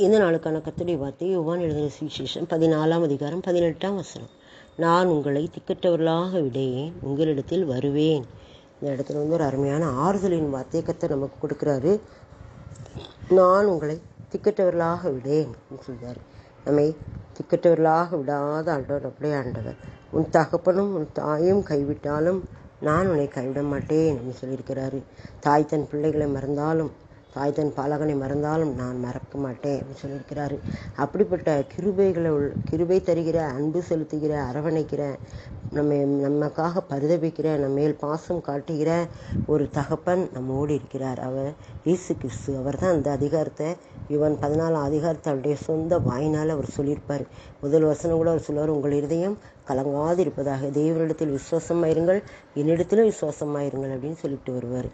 இந்த நாளுக்கான கர்த்தருடைய வார்த்தை யோவான் எழுதின சுவிசேஷம் 14ஆம் அதிகாரம் 18ஆம் வசனம். நான் உங்களை திக்கற்றவர்களாக விடேன், உங்களிடத்தில் வருவேன். இந்த இடத்துல ஒரு அருமையான ஆறுதலின் வார்த்தையை கர்த்தர் நமக்கு கொடுக்குறாரு. நான் உங்களை திக்கற்றவர்களாக விடேன் சொல்றாரு. நம்மை திக்கற்றவர்களாக விடாத ஆண்டவர் அப்படியே ஆண்டவர். உன் தகப்பனும் உன் தாயும் கைவிட்டாலும் நான் உன்னை கைவிட மாட்டேன் அப்படின்னு சொல்லியிருக்கிறாரு. தாய் தன் பிள்ளைகளை மறந்தாலும், தாய் தன் பாலகனை மறந்தாலும் நான் மறக்க மாட்டேன் அப்படின்னு சொல்லியிருக்கிறாரு. அப்படிப்பட்ட கிருபை தருகிற, அன்பு செலுத்துகிற, அரவணைக்கிற, நமக்காக பரிதபிக்கிற, நம்ம மேல் பாசம் காட்டுகிற ஒரு தகப்பன் நம்மோடு இருக்கிறார். அவர் இயேசு கிறிஸ்து. அவர் தான் அந்த அதிகாரத்தை யோவான் 14ஆம் அதிகாரத்தை அவருடைய சொந்த வாயினால் அவர் சொல்லியிருப்பார். முதல் வசனம் கூட அவர் சொல்லுவார், உங்கள் இருதயம் கலங்காது இருப்பதாக, தேவனிடத்தில் விசுவாசமாயிருங்கள், என்னிடத்திலும் விசுவாசமாயிருங்கள் அப்படின்னு சொல்லிட்டு வருவார்.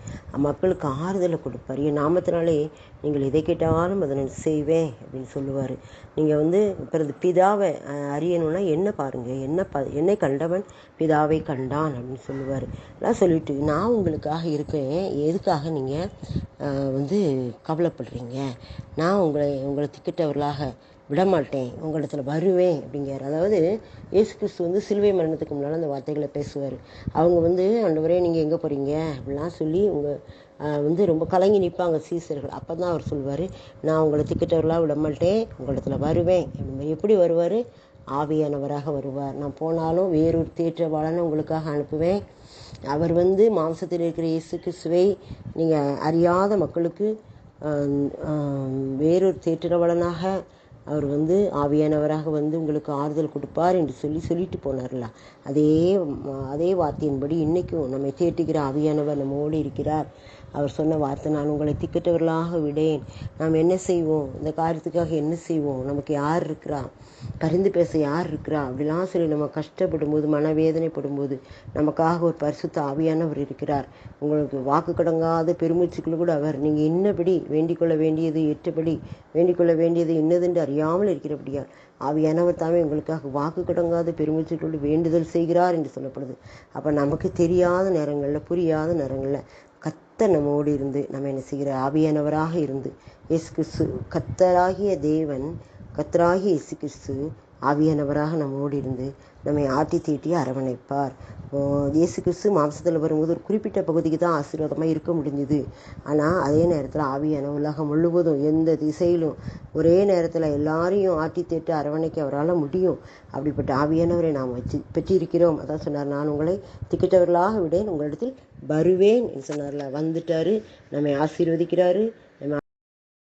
மக்களுக்கு ஆறுதலை கொடுப்பார். என் நாமத்தினாலே நீங்கள் எதை கேட்டாலும் அதை நான் செய்வேன் அப்படின்னு சொல்லுவார். நீங்கள் பிறகு பிதாவை அறியணும்னா என்ன பாருங்கள், என்னை கண்டவன் பிதாவை கண்டான் அப்படின்னு சொல்லுவார். எல்லாம் சொல்லிட்டு நான் உங்களுக்காக இருக்கேன், எதுக்காக நீங்கள் கவலைப்படுறீங்க, நான் உங்களை திக்கிட்டவர்களாக விடமாட்டேன், உங்களிடத்தில் வருவேன் அப்படிங்கிறார். அதாவது இயேசு கிறிஸ்து சிலுவை மரணத்துக்கு முன்னால் அந்த வார்த்தைகளை பேசுவார். அவங்க ஆண்டவரே நீங்கள் எங்கே போகிறீங்க அப்படிலாம் சொல்லி ரொம்ப கலங்கி நிற்பாங்க சீசர்கள். அப்போ தான் அவர் சொல்வார், நான் உங்களை திக்கிட்டவர்களாக விடமாட்டேன், உங்களிடத்தில் வருவேன். எப்படி வருவார்? ஆவியானவராக வருவார். நான் போனாலும் வேறொரு தேற்றவாளனை உங்களுக்காக அனுப்புவேன். அவர் மாம்சத்தில் இருக்கிற இயேசு கிறிஸ்துவை நீங்கள் அறியாத மக்களுக்கு வேறொரு தேற்றவாளனாக அவர் ஆவியானவராக உங்களுக்கு ஆறுதல் கொடுப்பார் என்று சொல்லிட்டு போனார்ல. அதே வார்த்தையின்படி இன்றைக்கும் நம்மை தேற்றுகிற ஆவியானவர் நம்மோடு இருக்கிறார். அவர் சொன்ன வார்த்தை, நான் உங்களை திக்கற்றவர்களாக விடேன். நாம் என்ன செய்வோம், இந்த காரியத்துக்காக என்ன செய்வோம், நமக்கு யார் இருக்கிறா, பரிந்து பேச யார் இருக்கிறா அப்படிலாம் சொல்லி நம்ம கஷ்டப்படும் போது, மனவேதனைப்படும் போது நமக்காக ஒரு பரிசுத்த ஆவியானவர் இருக்கிறார். உங்களுக்கு வாக்கு கடங்காத பெருமூச்சுக்கள் கூட அவர், நீங்கள் இன்னபடி வேண்டிக்கொள்ள வேண்டியது ஏற்றபடி வேண்டிக்கொள்ள வேண்டியது இன்னதென்று அறியாமல் இருக்கிறபடியால் ஆவியானவர் தாமே உங்களுக்காக வாக்கு கடங்காத பெருமூச்சுக்களோடு வேண்டுதல் செய்கிறார் என்று சொல்லப்படுது. அப்போ நமக்கு தெரியாத நேரங்களில், புரியாத நேரங்களில் கர்த்தர் நம்மோடு இருந்து நம்ம என்ன செய்கிற ஆவியானவராக இருந்து, இயேசு கிறிஸ்து கர்த்தராகிய தேவன், கர்த்தராகிய இயேசு கிறிஸ்து ஆவியானவராக நம்மோடு இருந்து நம்மை ஆட்டி தீட்டி அரவணைப்பார். இயேசு கிறிஸ்து மாம்சத்தில் வரும்போது ஒரு குறிப்பிட்ட பகுதிக்கு தான் ஆசீர்வாதமாக இருக்க முடிஞ்சுது. ஆனால் அதே நேரத்தில் ஆவியான உலகம் முழுவதும் எந்த திசையிலும் ஒரே நேரத்தில் எல்லாரையும் ஆட்டி தீட்டு அரவணைக்க அவரால் முடியும். அப்படிப்பட்ட ஆவியானவரை நாம் பெற்றிருக்கிறோம். அதான் சொன்னார், நான் உங்களை திக்கிட்டவர்களாக விடேன், உங்களிடத்தில் வருவேன் என்று சொன்னார்ல. வந்துட்டாரு, நம்மை ஆசீர்வதிக்கிறாரு,